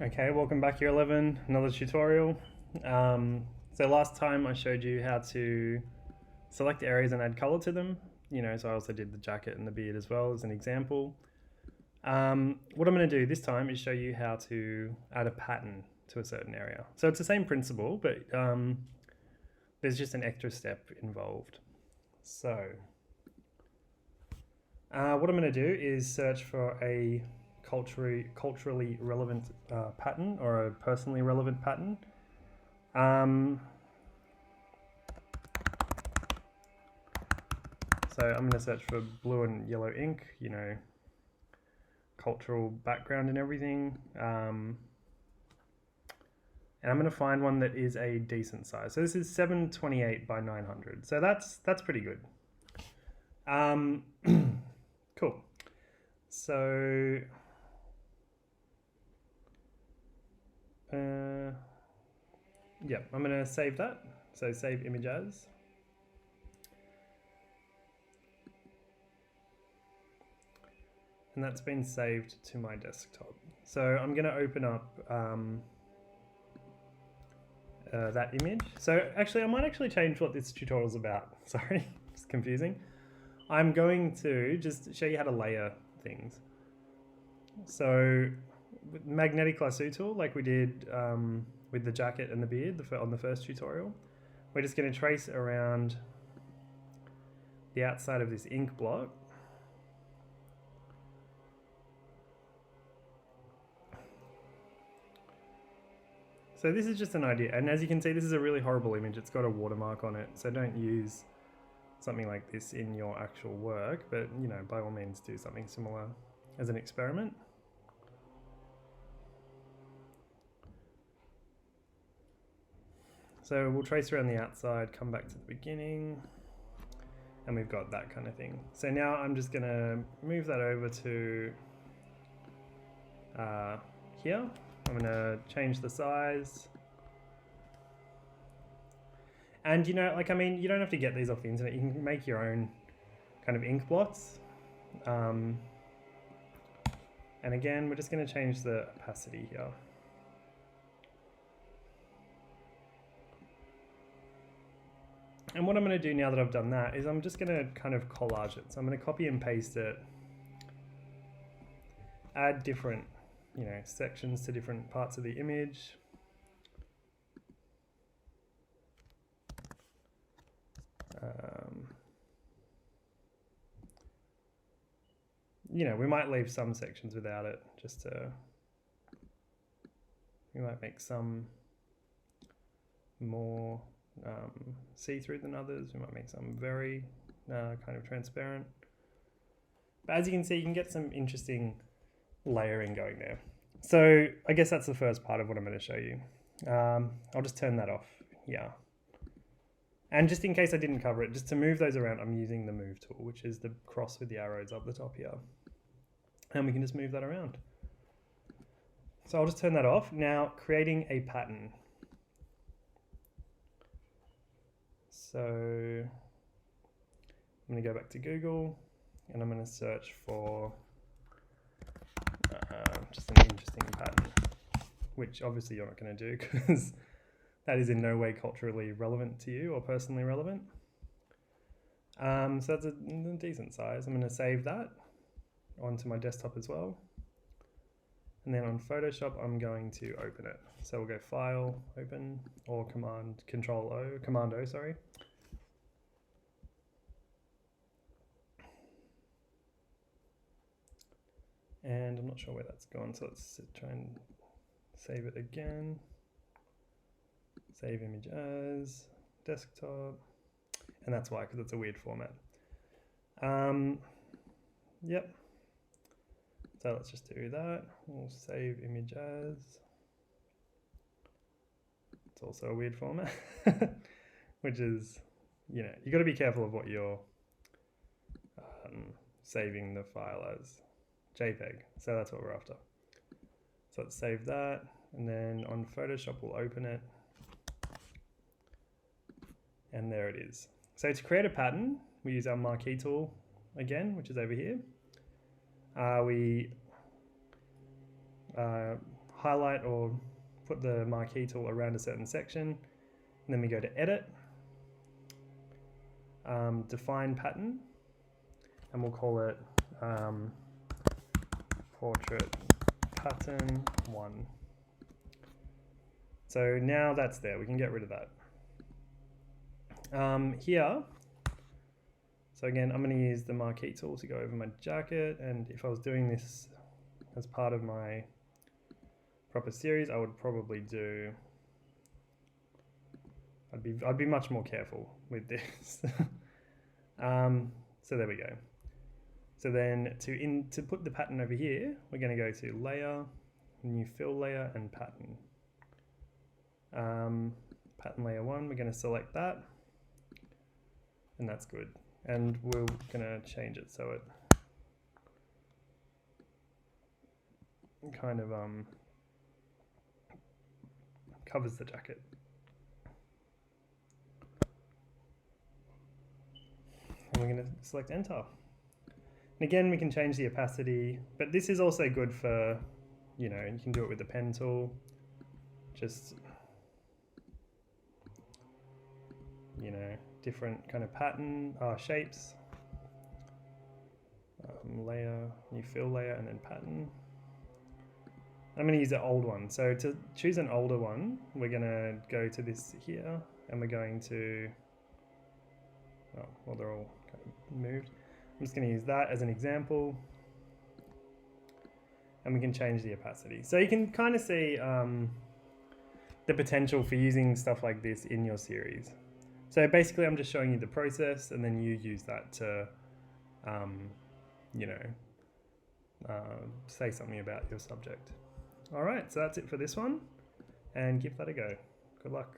Okay, welcome back year 11, another tutorial. So last time I showed you how to select areas and add color to them. So I also did the jacket and the beard as well as an example. What I'm going to do this time is show you how to add a pattern to a certain area. So it's the same principle, but there's just an extra step involved. So what I'm going to do is search for a culturally relevant pattern or a personally relevant pattern. So I'm going to search for blue and yellow ink, cultural background and everything. And I'm going to find one that is a decent size. So this is 728 by 900. So that's pretty good. Cool. So yeah, I'm going to save that. So save image as. And that's been saved to my desktop. So I'm going to open up that image. So actually, I might actually change what this tutorial is about. Sorry, it's confusing. I'm going to just show you how to layer things. So with magnetic lasso tool, like we did with the jacket and the beard on the first tutorial, we're just going to trace around the outside of this ink block. So this is just an idea, and as you can see, this is a really horrible image. It's got a watermark on it, so don't use something like this in your actual work, but by all means do something similar as an experiment. So we'll trace around the outside, come back to the beginning, and we've got that kind of thing. So now I'm just gonna move that over to here. I'm gonna change the size. And you don't have to get these off the internet. You can make your own kind of ink blots. And again, we're just gonna change the opacity here. And what I'm going to do now that I've done that is I'm just going to kind of collage it. So I'm going to copy and paste it, add different, sections to different parts of the image. We might leave some sections without it, we might make some more see-through than others. We might make some very kind of transparent. But as you can see, you can get some interesting layering going there. So I guess that's the first part of what I'm going to show you. I'll just turn that off here. And just in case I didn't cover it, just to move those around, I'm using the move tool, which is the cross with the arrows up the top here. And we can just move that around. So I'll just turn that off. Now, creating a pattern. So I'm going to go back to Google and I'm going to search for just an interesting pattern, which obviously you're not going to do because that is in no way culturally relevant to you or personally relevant. So that's a decent size. I'm going to save that onto my desktop as well. And then on Photoshop, I'm going to open it. So we'll go File, Open, or Command O, sorry. And I'm not sure where that's gone, so let's try and save it again. Save image as, desktop, and that's why, because it's a weird format. Yep. So let's just do that. We'll save image as. It's also a weird format, which is, you got to be careful of what you're saving the file as. JPEG, so that's what we're after. So let's save that, and then on Photoshop we'll open it, and there it is. So to create a pattern, we use our marquee tool again, which is over here. We highlight or put the marquee tool around a certain section, and then we go to edit, define pattern, and we'll call it portrait pattern 1. So now that's there, we can get rid of that. Here, so again, I'm going to use the marquee tool to go over my jacket, and if I was doing this as part of my proper series, I would probably do, I'd be much more careful with this. So there we go. So then to put the pattern over here, we're going to go to layer, new fill layer, and pattern. Pattern layer 1, we're going to select that, and that's good. And we're going to change it so it kind of covers the jacket. And we're going to select enter. And again, we can change the opacity, but this is also good for, you can do it with the pen tool. Just, different kind of pattern, shapes, layer, new fill layer, and then pattern. I'm going to use the old one. So to choose an older one, we're going to go to this here, and we're going to, they're all kind of moved. I'm just going to use that as an example, and we can change the opacity. So you can kind of see the potential for using stuff like this in your series. So basically I'm just showing you the process, and then you use that to, say something about your subject. All right, so that's it for this one, and give that a go. Good luck.